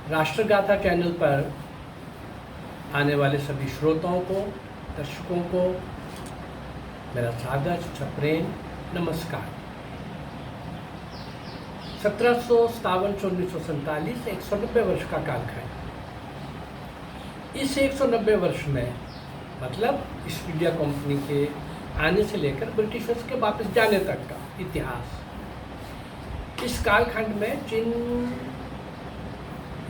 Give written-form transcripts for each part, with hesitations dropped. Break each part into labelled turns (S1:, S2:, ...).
S1: राष्ट्रगाथा channel पर आने वाले सभी श्रोताओं को, दर्शकों को मेरा सादर प्रेम नमस्कार। 1757 से 1947 190 वर्ष का कालखंड। इस 190 वर्ष में मतलब ईस्ट इंडिया कंपनी के आने से लेकर ब्रिटिशर्स के वापस जाने तक का इतिहास। इस कालखंड में जिन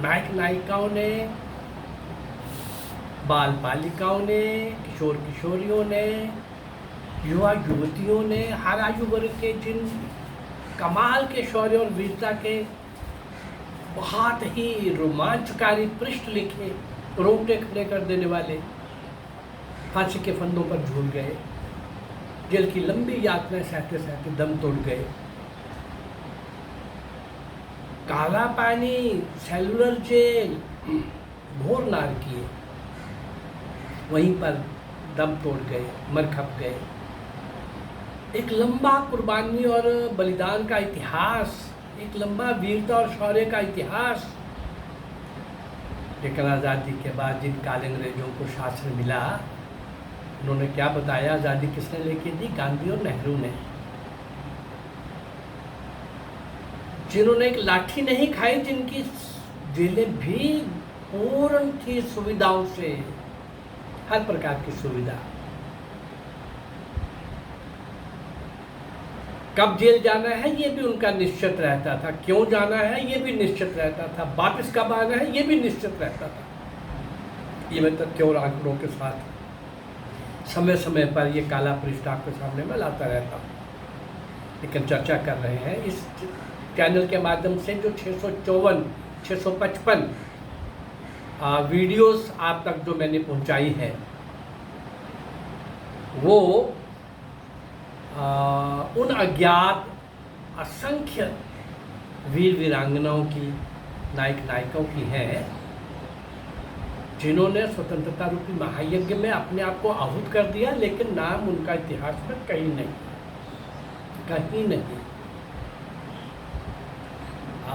S1: नायक नायिकाओं ने, बाल बालिकाओं ने, किशोर किशोरियों ने, युवा युवतियों ने, हर आयु वर्ग के जिन कमाल के शौर्य और वीरता के बहुत ही रोमांचकारी पृष्ठ लिखे, रोंगटे खड़े कर देने वाले, फांसी के फंदों पर झूल गए, जेल की लंबी यात्राएं सहते सहते दम तोड़ गए, काला पानी, सेलुलर जेल, घोर नारकीय, वहीं पर दम तोड़ गए, मर खप गए। एक लंबा कुर्बानी और बलिदान का इतिहास, एक लंबा वीरता और शौर्य का इतिहास। लेकिन आज़ादी के बाद जिन काले अंग्रेजों को शासन मिला, उन्होंने क्या बताया? आज़ादी किसने लेके दी? गांधी और नेहरू ने। जिन्होंने एक लाठी नहीं खाई, जिनकी जेलें भी पूर्ण थी सुविधाओं से, हर प्रकार की सुविधा। कब जेल जाना है ये भी उनका निश्चित रहता था, क्यों जाना है ये भी निश्चित रहता था, वापस कब आना है ये भी निश्चित रहता था। ये मैं तथ्यों और आंकड़ों के साथ समय समय पर ये काला पृष्ठ आपके सामने में लाता रहता हूँ। लेकिन चर्चा कर रहे हैं इस चैनल के माध्यम से जो 655 वीडियोस आप तक जो मैंने पहुंचाई है, वो उन अज्ञात असंख्य वीर वीरांगनाओं की, नायक नायिकाओं की हैं, जिन्होंने स्वतंत्रता रूपी महायज्ञ में अपने आप को आहूत कर दिया, लेकिन नाम उनका इतिहास में कहीं नहीं, कहीं नहीं।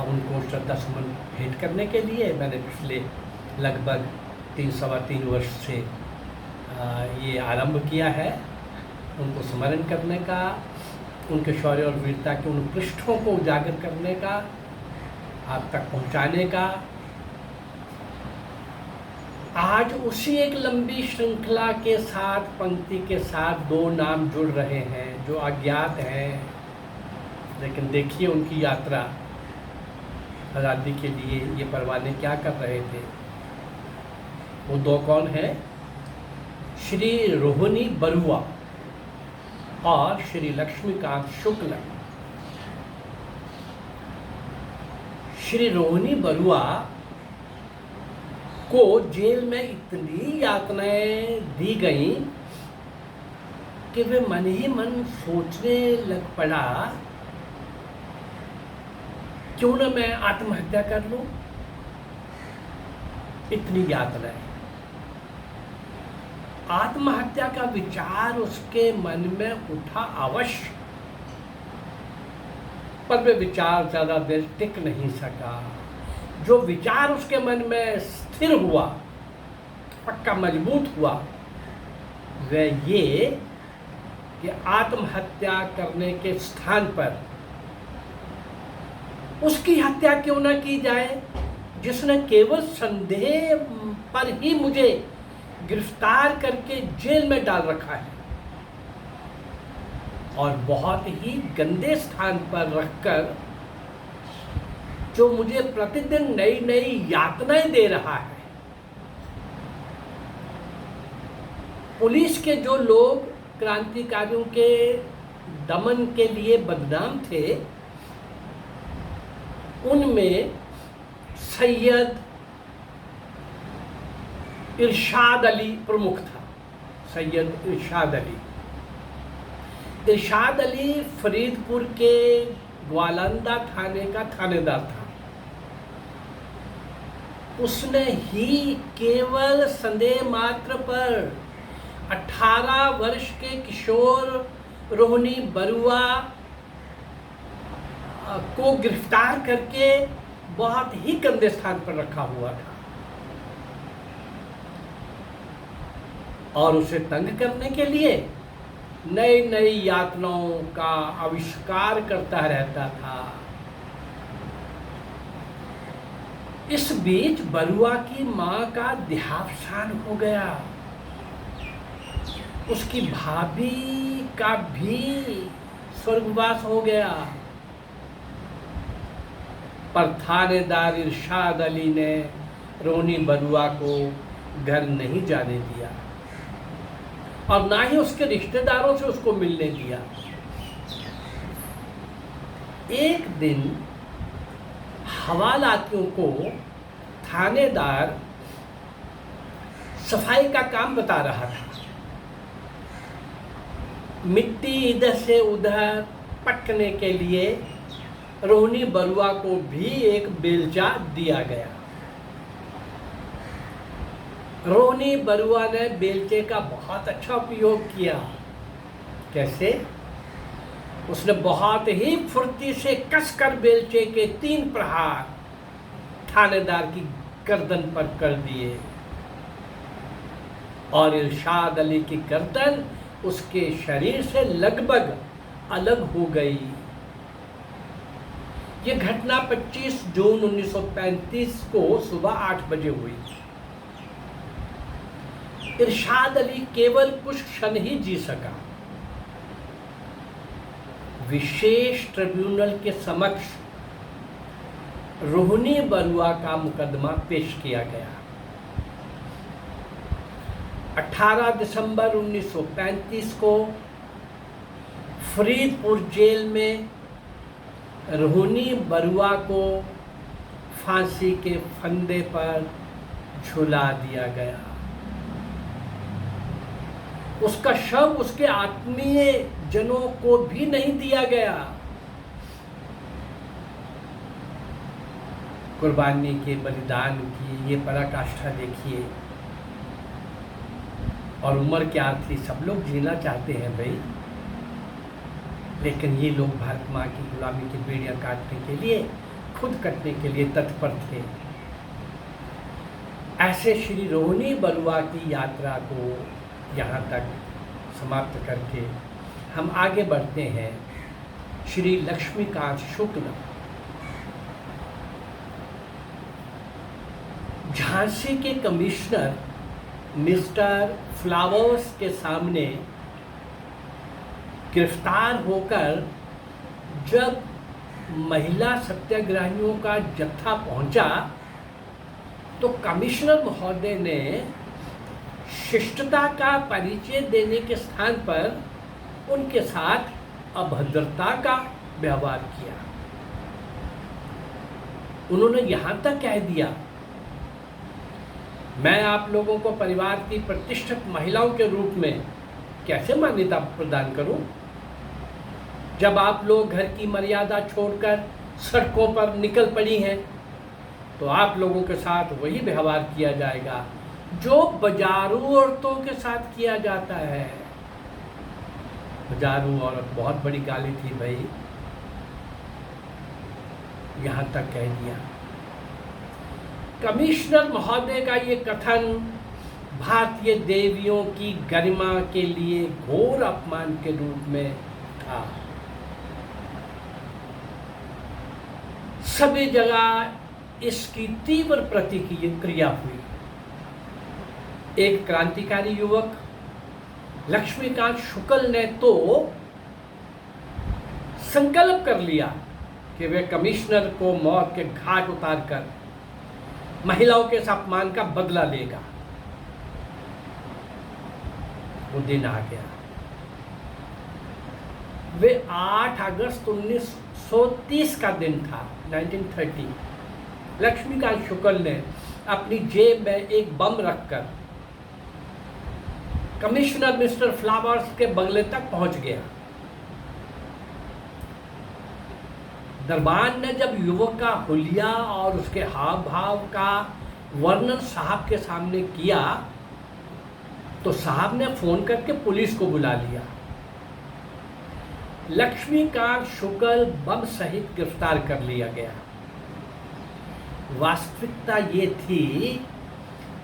S1: उनको श्रद्धा सुमन भेंट करने के लिए मैंने पिछले लगभग 3-3.25 वर्ष से ये आरंभ किया है। उनको स्मरण करने का, उनके शौर्य और वीरता के उन पृष्ठों को उजागर करने का, आप तक पहुंचाने का। आज उसी एक लंबी श्रृंखला के साथ, पंक्ति के साथ दो नाम जुड़ रहे हैं जो अज्ञात हैं, लेकिन देखिए उनकी यात्रा। आज़ादी के लिए ये परवाने क्या कर रहे थे? वो दो कौन हैं? श्री रोहिणी बरुआ और श्री लक्ष्मीकांत शुक्ल। श्री रोहिणी बरुआ को जेल में इतनी यातनाएं दी गई कि वे मन ही मन सोचने लग पड़ा, क्यों ना मैं आत्महत्या कर लूं। इतनी यातनाएं, आत्महत्या का विचार उसके मन में उठा अवश्य, पर वे विचार ज्यादा देर टिक नहीं सका। जो विचार उसके मन में स्थिर हुआ, पक्का मजबूत हुआ, वह ये कि आत्महत्या करने के स्थान पर उसकी हत्या क्यों न की जाए, जिसने केवल संदेह पर ही मुझे गिरफ्तार करके जेल में डाल रखा है और बहुत ही गंदे स्थान पर रखकर जो मुझे प्रतिदिन नई नई यातनाएं दे रहा है। पुलिस के जो लोग क्रांतिकारियों के दमन के लिए बदनाम थे, उनमें सैयद इरशाद अली प्रमुख था। सैयद इरशाद अली। इरशाद अली फरीदपुर के ग्वालंदा थाने का थानेदार था। उसने ही केवल संदेह मात्र पर 18 वर्ष के किशोर रोहिणी बरुआ को गिरफ्तार करके बहुत ही गंदे स्थान पर रखा हुआ था और उसे तंग करने के लिए नई नई यातनाओं का आविष्कार करता रहता था। इस बीच बरुआ की मां का देहावसान हो गया। उसकी भाभी का भी स्वर्गवास हो गया, पर थानेदार इरशाद अली ने रोनी बरुआ को घर नहीं जाने दिया और ना ही उसके रिश्तेदारों से उसको मिलने दिया। एक दिन हवालातियों को थानेदार सफाई का काम बता रहा था। मिट्टी इधर से उधर पटकने के लिए रोहनी बरुआ को भी एक बेलचा दिया गया। रोहनी बरुआ ने बेलचे का बहुत अच्छा उपयोग किया। कैसे? उसने बहुत ही फुर्ती से कसकर बेलचे के 3 प्रहार थानेदार की गर्दन पर कर दिए और इरशाद अली की गर्दन उसके शरीर से लगभग अलग हो गई। ये घटना 25 जून 1935 को सुबह 8 बजे हुई। इरशाद अली केवल कुछ क्षण ही जी सका। विशेष ट्रिब्यूनल के समक्ष रोहनी बरुआ का मुकदमा पेश किया गया। 18 दिसंबर 1935 को फरीदपुर जेल में रोहनी बरुआ को फांसी के फंदे पर झुला दिया गया। उसका शव उसके आत्मीय जनों को भी नहीं दिया गया। कुर्बानी के बलिदान की ये पराकाष्ठा देखिए। और उम्र क्या थी, सब लोग जीना चाहते हैं भाई, लेकिन ये लोग भारत माँ की गुलामी की बेड़ियां काटने के लिए, खुद कटने के लिए तत्पर थे। ऐसे श्री रोहनी बरुआ की यात्रा को यहाँ तक समाप्त करके हम आगे बढ़ते हैं। श्री लक्ष्मीकांत शुक्ल झांसी के कमिश्नर मिस्टर फ्लावर्स के सामने गिरफ्तार होकर जब महिला सत्याग्रहियों का जत्था पहुंचा तो कमिश्नर महोदय ने शिष्टता का परिचय देने के स्थान पर उनके साथ अभद्रता का व्यवहार किया। उन्होंने यहाँ तक कह दिया, मैं आप लोगों को परिवार की प्रतिष्ठित महिलाओं के रूप में कैसे मान्यता प्रदान करूं, जब आप लोग घर की मर्यादा छोड़कर सड़कों पर निकल पड़ी हैं, तो आप लोगों के साथ वही व्यवहार किया जाएगा जो बाजारू औरतों के साथ किया जाता है। बाजारू औरत बहुत बड़ी गाली थी भाई, यहाँ तक कह दिया। कमिश्नर महोदय का ये कथन भारतीय देवियों की गरिमा के लिए घोर अपमान के रूप में था। सभी जगह इसकी तीव्र प्रतिक्रिया हुई। एक क्रांतिकारी युवक लक्ष्मीकांत शुक्ल ने तो संकल्प कर लिया कि वे कमिश्नर को मौत के घाट उतारकर महिलाओं के अपमान का बदला लेगा। वो दिन आ गया। वे 8 अगस्त 1930 का दिन था, 1930। लक्ष्मीकांत शुक्ल ने अपनी जेब में एक बम रखकर कमिश्नर मिस्टर फ्लावर्स के बंगले तक पहुंच गया। दरबान ने जब युवक का हुलिया और उसके हाव भाव का वर्णन साहब के सामने किया तो साहब ने फोन करके पुलिस को बुला लिया। लक्ष्मीकांत शुक्ल बम सहित गिरफ्तार कर लिया गया। वास्तविकता ये थी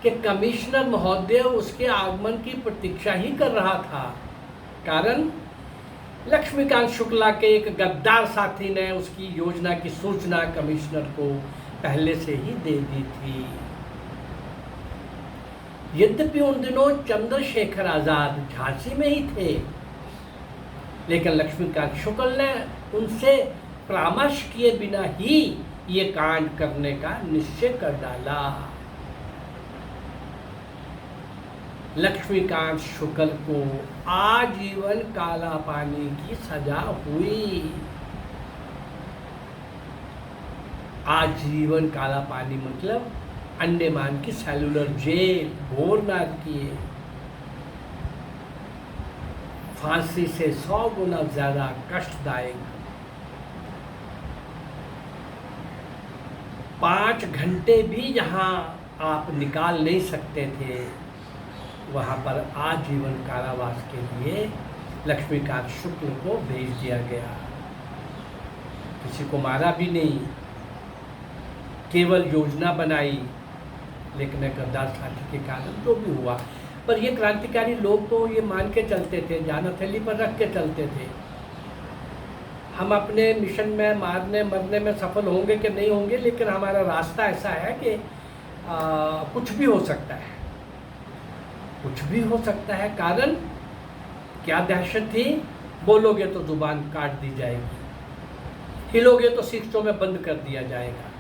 S1: कि कमिश्नर महोदय उसके आगमन की प्रतीक्षा ही कर रहा था। कारण लक्ष्मीकांत शुक्ला के एक गद्दार साथी ने उसकी योजना की सूचना कमिश्नर को पहले से ही दे दी थी। यद्यपि उन दिनों चंद्रशेखर आजाद झांसी में ही थे, लेकिन लक्ष्मीकांत शुक्ल ने उनसे परामर्श किए बिना ही ये कांड करने का निश्चय कर डाला। लक्ष्मीकांत शुक्ल को आजीवन काला पानी की सजा हुई। आजीवन काला पानी मतलब अंडमान की सेलुलर जेल, घोरनाद किए। फांसी से 100 गुना ज्यादा कष्टदायक। 5 घंटे भी जहां आप निकाल नहीं सकते थे, वहां पर आजीवन कारावास के लिए लक्ष्मीकांत शुक्ल को भेज दिया गया। किसी को मारा भी नहीं, केवल योजना बनाई, लेकिन एक गद्दार साथी के कारण जो भी हुआ। पर ये क्रांतिकारी लोग तो ये मान के चलते थे, जान हथेली पर रख के चलते थे, हम अपने मिशन में मारने मरने में सफल होंगे कि नहीं होंगे, लेकिन हमारा रास्ता ऐसा है कि कुछ भी हो सकता है, कुछ भी हो सकता है। कारण क्या दहशत थी, बोलोगे तो जुबान काट दी जाएगी, हिलोगे तो शिक्षों में बंद कर दिया जाएगा,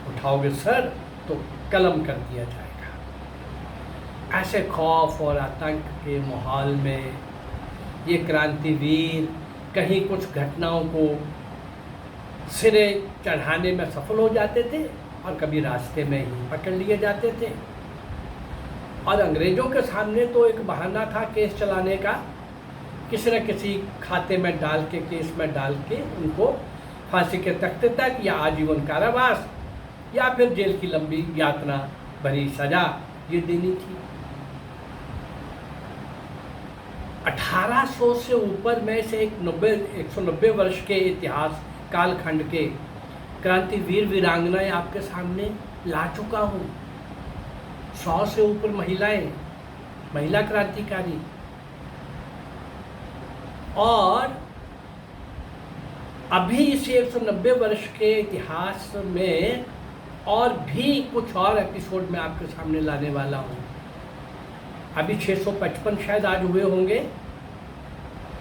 S1: उठाओगे सर तो कलम कर दिया जाएगा। ऐसे खौफ और आतंक के माहौल में ये क्रांतिवीर कहीं कुछ घटनाओं को सिरे चढ़ाने में सफल हो जाते थे और कभी रास्ते में ही पकड़ लिए जाते थे। और अंग्रेजों के सामने तो एक बहाना था केस चलाने का, किसी न किसी खाते में डाल के, केस में डाल के उनको फांसी के तख्ते तक या आजीवन कारावास या फिर जेल की लंबी यातना भरी सजा ये देनी थी। 1800 से ऊपर में से 190 वर्ष के इतिहास कालखंड के क्रांतिवीर वीरांगनाएं आपके सामने ला चुका हूँ। 100 से ऊपर महिलाएं, महिला क्रांतिकारी, और अभी इस 190 वर्ष के इतिहास में और भी कुछ और एपिसोड में आपके सामने लाने वाला हूँ। अभी 655 शायद आज हुए होंगे,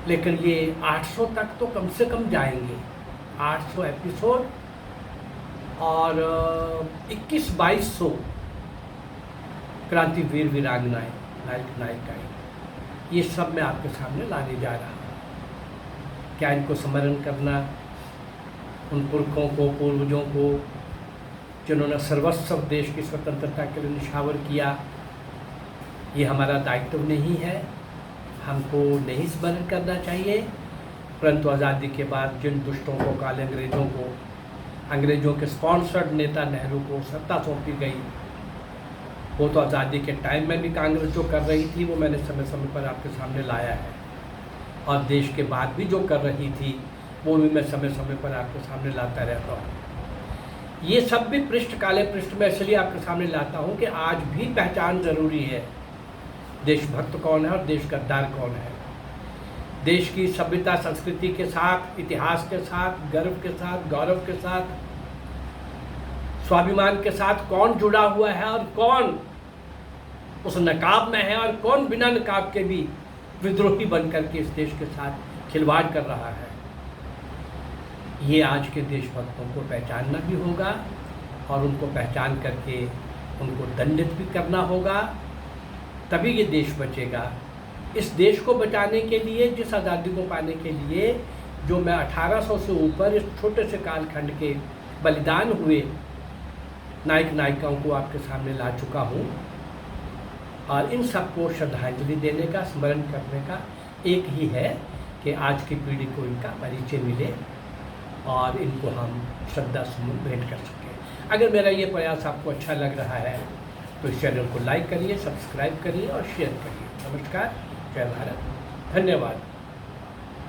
S1: लेकिन ये 800 तक तो कम से कम जाएंगे। 800 एपिसोड और 21-2200 क्रांतिवीर वीरांगनाएं, नायक नायिकाएं, ये सब मैं आपके सामने लाने जा रहा हूँ। क्या इनको स्मरण करना, उन पुरखों को, पूर्वजों को जिन्होंने सर्वस्व देश की स्वतंत्रता के लिए निछावर किया, ये हमारा दायित्व नहीं है, हमको नहीं स्मरण करना चाहिए। परंतु आज़ादी के बाद जिन दुष्टों को, काले अंग्रेज़ों को, अंग्रेज़ों के स्पॉन्सर्ड नेता नेहरू को सत्ता सौंपी गई, वो तो आज़ादी के टाइम में भी कांग्रेस जो कर रही थी वो मैंने समय समय पर आपके सामने लाया है, और देश के बाद भी जो कर रही थी वो भी मैं समय समय पर आपके सामने लाता रहता हूँ। ये सब भी पृष्ठ, काले पृष्ठ में इसलिए आपके सामने लाता हूँ कि आज भी पहचान ज़रूरी है। देशभक्त कौन है और देश गद्दार कौन है। देश की सभ्यता संस्कृति के साथ, इतिहास के साथ, गर्व के साथ, गौरव के साथ, स्वाभिमान के साथ कौन जुड़ा हुआ है और कौन उस नकाब में है और कौन बिना नकाब के भी विद्रोही बनकर के इस देश के साथ खिलवाड़ कर रहा है। ये आज के देशभक्तों को पहचानना भी होगा और उनको पहचान करके उनको दंडित भी करना होगा, तभी ये देश बचेगा। इस देश को बचाने के लिए, जिस आज़ादी को पाने के लिए जो मैं 1800 से ऊपर इस छोटे से कालखंड के बलिदान हुए नायक नायिकाओं को आपके सामने ला चुका हूँ, और इन सबको श्रद्धांजलि देने का, स्मरण करने का एक ही है कि आज की पीढ़ी को इनका परिचय मिले और इनको हम श्रद्धा सुमन भेंट कर सकें। अगर मेरा ये प्रयास आपको अच्छा लग रहा है तो इस चैनल को लाइक करिए, सब्सक्राइब करिए और शेयर करिए। नमस्कार, जय भारत, धन्यवाद।